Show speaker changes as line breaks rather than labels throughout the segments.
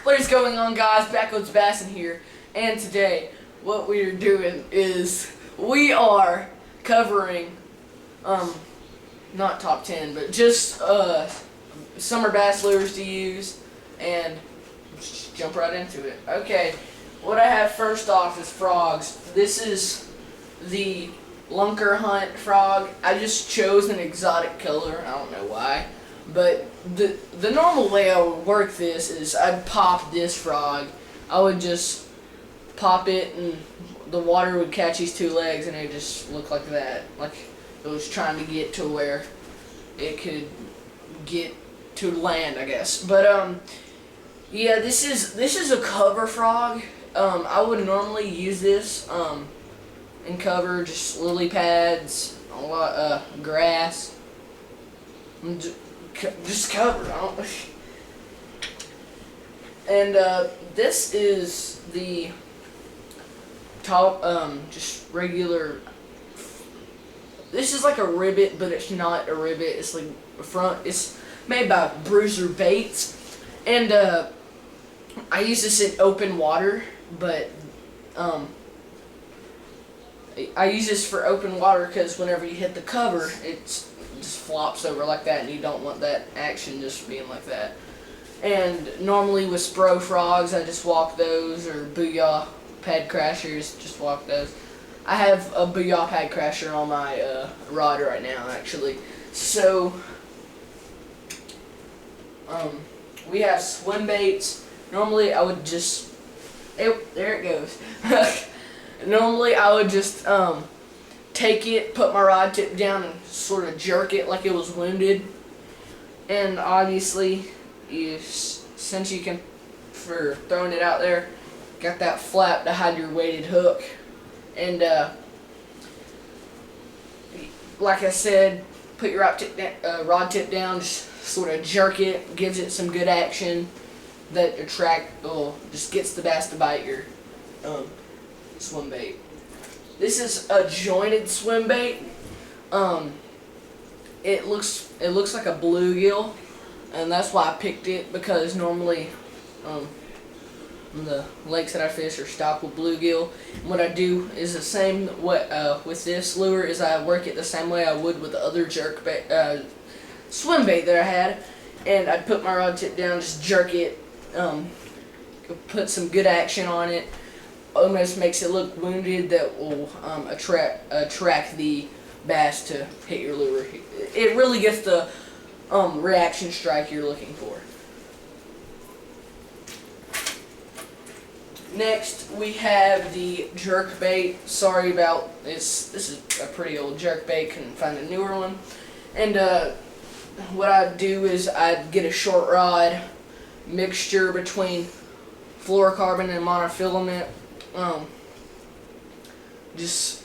What is going on, guys? Backwoods Bassin here, and today what we are doing is we are covering not top 10 but just summer bass lures to use, and just jump right into it. Okay, what I have first off is frogs. This is the Lunker Hunt frog. I just chose an exotic color, I don't know why. But the normal way I would work this is I'd pop this frog. I would just pop it and the water would catch these two legs and it just look like that. Like it was trying to get to where it could get to land, I guess. But yeah, this is a cover frog. I would normally use this in cover, just lily pads, a lot grass. Just cover. And this is the top, just regular. This is like a ribbit, but it's not a ribbit. It's like a front. It's made by Bruiser Baits, and I use this in open water, but I use this for open water because whenever you hit the cover, it's just flops over like that, and you don't want that action just being like that. And normally with Spro frogs, I just walk those, or Booyah Pad Crashers, just walk those. I have a Booyah Pad Crasher on my rod right now, actually. So we have swim baits. Normally I would just, there it goes. Normally I would just take it, put my rod tip down, and sort of jerk it like it was wounded. And obviously, since you can, for throwing it out there, got that flap to hide your weighted hook. And like I said, put your rod tip down, just sort of jerk it, gives it some good action that just gets the bass to bite your swim bait. This is a jointed swim bait. It looks like a bluegill, and that's why I picked it, because normally the lakes that I fish are stocked with bluegill. And what I do is the same with this lure, is I work it the same way I would with the other swim bait that I had, and I'd put my rod tip down, just jerk it, put some good action on it. Almost makes it look wounded, that will attract the bass to hit your lure. It really gets the reaction strike you're looking for. Next we have the jerk bait. Sorry about this. This is a pretty old jerk bait. Couldn't find a newer one. And what I'd do is I'd get a short rod mixture between fluorocarbon and monofilament. Just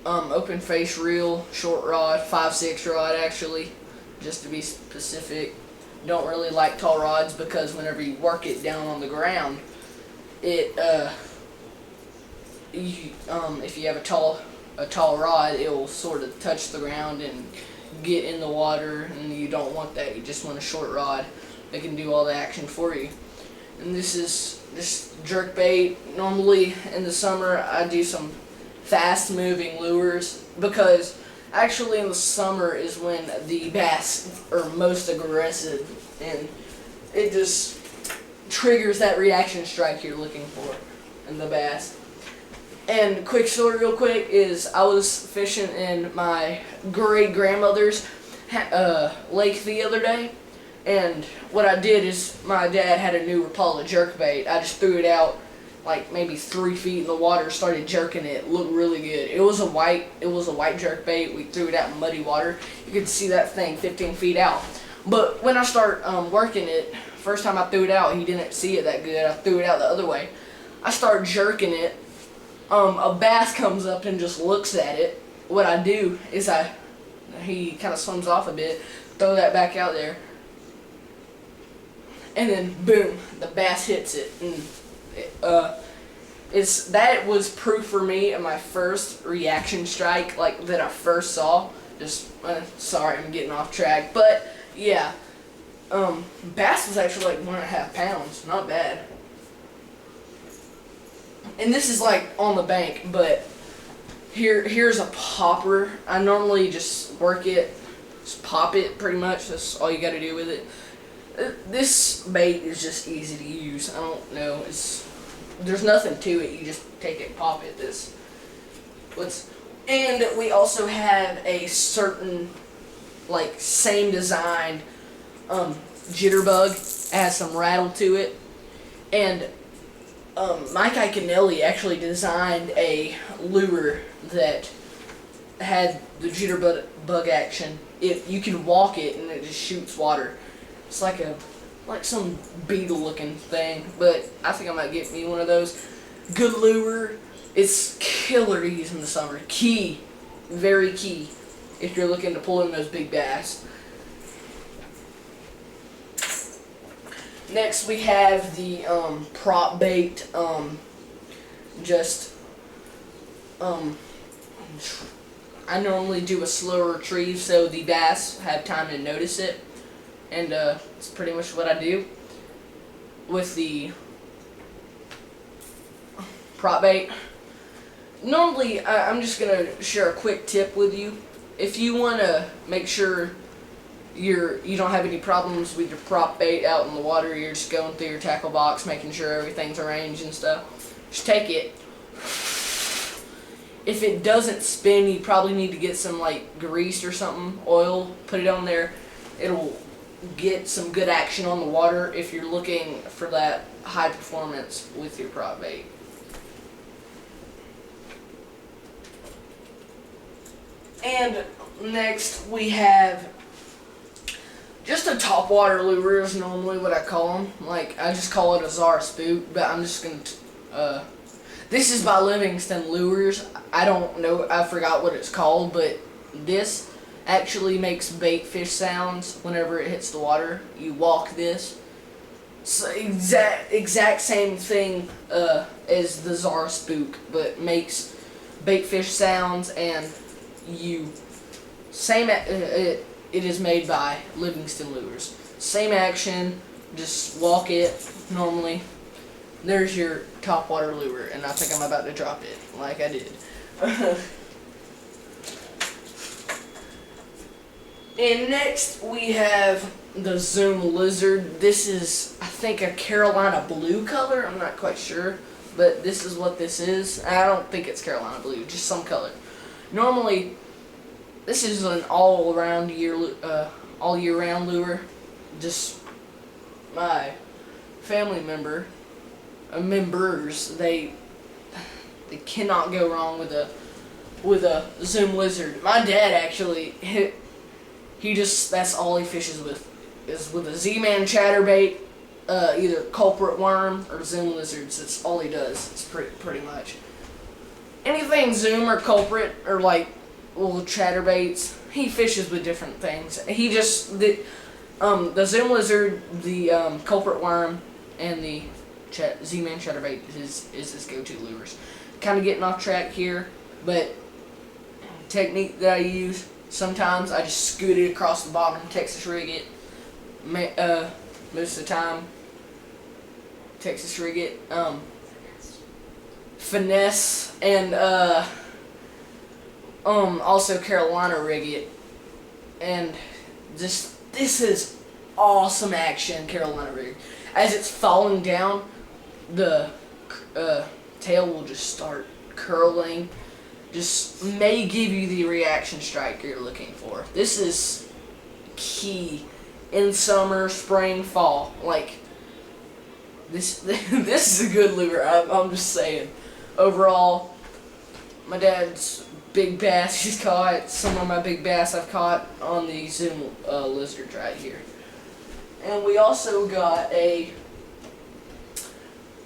open face reel, short rod, 5/6 rod actually, just to be specific. Don't really like tall rods, because whenever you work it down on the ground, it if you have a tall rod, it will sort of touch the ground and get in the water, and you don't want that. You just want a short rod that can do all the action for you. And this is jerk bait. Normally in the summer I do some fast moving lures, because actually in the summer is when the bass are most aggressive, and it just triggers that reaction strike you're looking for in the bass. And quick story real quick is, I was fishing in my great grandmother's lake the other day. And what I did is, my dad had a new Rapala jerkbait. I just threw it out like maybe 3 feet in the water, started jerking it. It looked really good. It was a white jerkbait. We threw it out in muddy water. You could see that thing 15 feet out. But when I start working it, first time I threw it out, he didn't see it that good. I threw it out the other way. I start jerking it. A bass comes up and just looks at it. What I do is he kind of swims off a bit, throw that back out there, and then boom, the bass hits it. And that was proof for me of my first reaction strike, like that I first saw. Sorry, I'm getting off track, but yeah, bass was actually like 1.5 pounds, not bad. and this is like on the bank, but here's a popper. I normally just work it, just pop it pretty much. That's all you got to do with it. This bait is just easy to use. I don't know. There's nothing to it. You just take it, pop it. And we also have a certain like same design jitterbug. It has some rattle to it, and Mike Iaconelli actually designed a lure that had the jitterbug action. You can walk it and it just shoots water. It's like some beetle looking thing, but I think I might get me one of those. Good lure. It's killer to use in the summer. Key, very key, if you're looking to pull in those big bass. Next we have the prop bait. I normally do a slow retrieve so the bass have time to notice it. And it's pretty much what I do with the prop bait. Normally, I'm just going to share a quick tip with you. If you want to make sure you don't have any problems with your prop bait out in the water, you're just going through your tackle box, making sure everything's arranged and stuff, just take it. If it doesn't spin, you probably need to get some like grease or something, oil, put it on there. It'll get some good action on the water if you're looking for that high performance with your prop bait. And next we have just a topwater lure is normally what I call them. Like, I just call it a Zara Spook, but I'm just going to, this is by Livingston Lures. I don't know, I forgot what it's called, but this actually makes bait fish sounds whenever it hits the water. You walk this. It's exact same thing as the Zara Spook, but makes bait fish sounds, and it is made by Livingston Lures. Same action, just walk it normally. There's your topwater lure, and I think I'm about to drop it like I did. And next we have the Zoom Lizard. This is, I think, a Carolina blue color. I'm not quite sure, but this is what this is. I don't think it's Carolina blue, just some color. Normally, this is an all year round lure. Just my family members, they cannot go wrong with a Zoom Lizard. My dad actually that's all he fishes with, is with a Z-Man chatterbait, either culprit worm or Zoom Lizards. That's all he does. It's pretty much anything Zoom or culprit or like little chatterbaits. He fishes with different things. He just the Zoom Lizard, the culprit worm, and the Z-Man chatterbait is his go-to lures. Kind of getting off track here, but technique that I use. Sometimes I just scoot it across the bottom, Texas rig it. Most of the time, Texas rig it. Finesse and also Carolina rig it. And this is awesome action, Carolina rig. As it's falling down, the tail will just start curling. Just may give you the reaction strike you're looking for. This is key in summer, spring, fall. Like, this is a good lure. I'm just saying. Overall, my dad's big bass he's caught, some of my big bass I've caught on the Zoom Lizards right here. And we also got a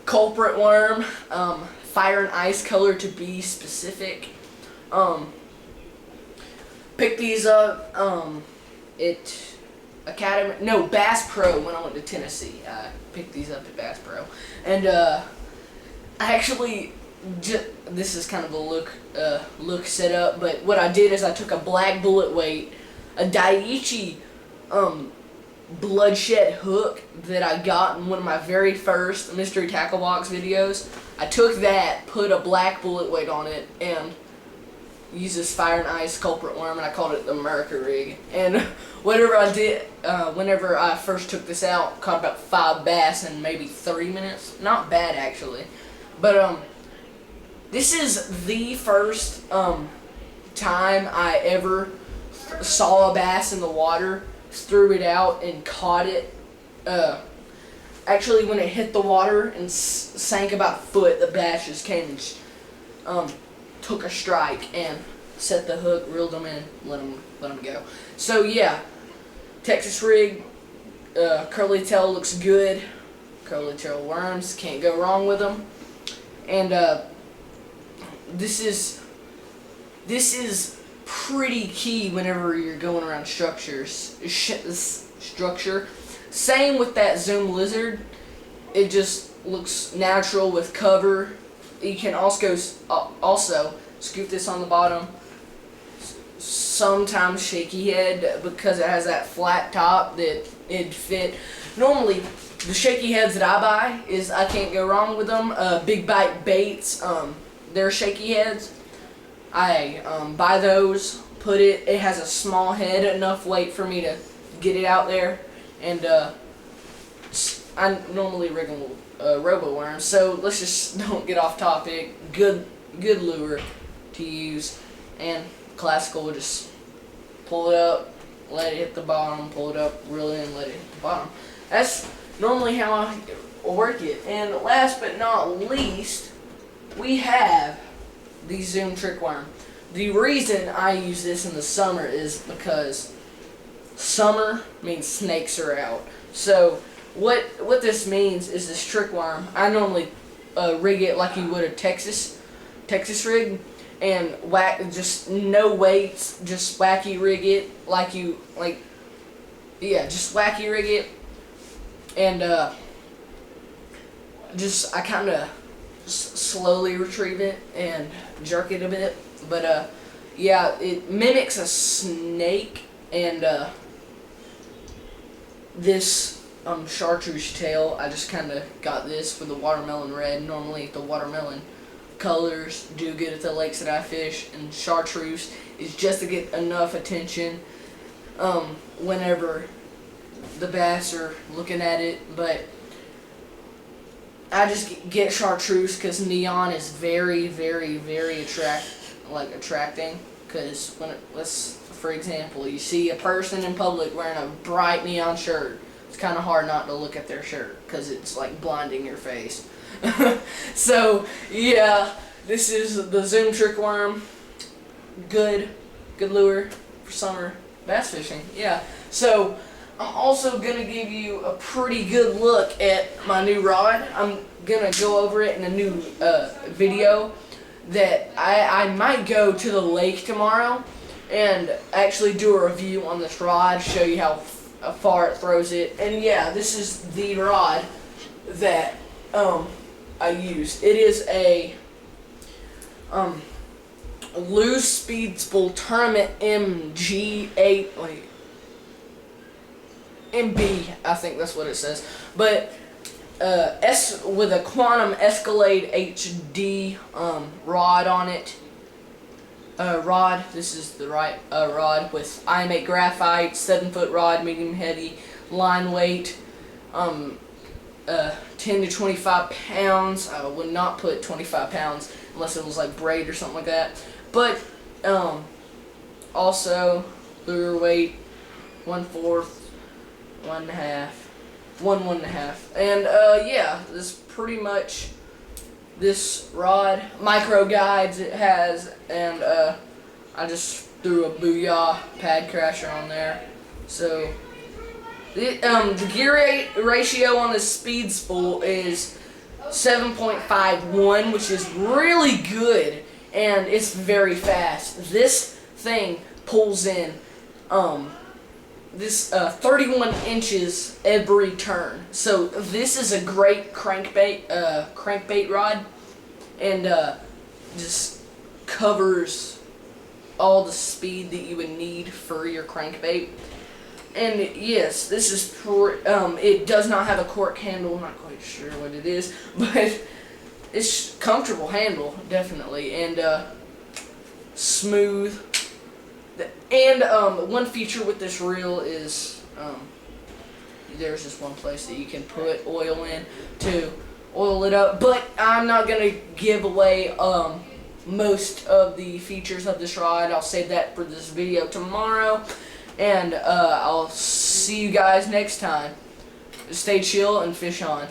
culprit worm, fire and ice color to be specific. Picked these up Bass Pro when I went to Tennessee. I picked these up at Bass Pro, and I actually this is kind of a look setup, but what I did is I took a black bullet weight, a Daiichi bloodshed hook that I got in one of my very first mystery tackle box videos. I took that, put a black bullet weight on it, and used this fire and ice culprit worm, and I called it the America rig. And whatever I did, whenever I first took this out, caught about 5 bass in maybe 30 minutes. Not bad actually, but this is the first time I ever saw a bass in the water, threw it out and caught it. Actually, when it hit the water and sank about a foot, the bass just came and took a strike and set the hook, reeled them in, let them go. So yeah, Texas rig, curly tail looks good. Curly tail worms, can't go wrong with them. And this is pretty key whenever you're going around structure. Same with that Zoom Lizard. It just looks natural with cover. You can also scoop this on the bottom. Sometimes shaky head, because it has that flat top that it'd fit. Normally, the shaky heads that I buy I can't go wrong with them. Big Bite Baits, they're shaky heads. I buy those, it has a small head, enough weight for me to get it out there, and I normally rig them with robo worms. So let's just don't get off topic. Good lure to use, and classical, just pull it up, let it hit the bottom, pull it up, reel it in, let it hit the bottom. That's normally how I work it. And last but not least, we have the Zoom Trick Worm. The reason I use this in the summer is because summer means snakes are out. So what this means is this trick worm, I normally rig it like you would a Texas rig, and just no weights, just wacky rig it just wacky rig it, and I kind of slowly retrieve it and jerk it a bit, but yeah, it mimics a snake. And this chartreuse tail, I just kind of got this for the watermelon red. Normally the watermelon colors do good at the lakes that I fish, and chartreuse is just to get enough attention whenever the bass are looking at it. But I just get chartreuse because neon is very, very, very attracting. Because for example, you see a person in public wearing a bright neon shirt, it's kind of hard not to look at their shirt because it's like blinding your face. So yeah, this is the Zoom Trick Worm. Good lure for summer bass fishing. Yeah. So I'm also gonna give you a pretty good look at my new rod. I'm gonna go over it in a new video that I might go to the lake tomorrow and actually do a review on this rod, show you how far it throws it. And yeah, this is the rod that I used. It is a Loose Speed Spool Tournament MB, I think that's what it says. But with a Quantum Escalade HD rod on it. This is the right rod with IM8 graphite, 7-foot rod, medium heavy, line weight, 10 to 25 pounds. I would not put 25 pounds unless it was like braid or something like that. But also lure weight 1/4, 1.5, 1.5, and yeah, this is pretty much this rod. Micro guides it has, and I just threw a Booyah pad crasher on there. So the gear ratio on this speed spool is 7.51, which is really good, and it's very fast. This thing pulls in 31 inches every turn. So this is a great crankbait rod, and just covers all the speed that you would need for your crankbait. And yes, this is it does not have a cork handle. I'm not quite sure what it is, but it's comfortable handle, definitely, and smooth. And one feature with this reel is there's this one place that you can put oil in to oil it up, but I'm not gonna give away most of the features of this rod. I'll save that for this video tomorrow, and I'll see you guys next time. Stay chill and fish on.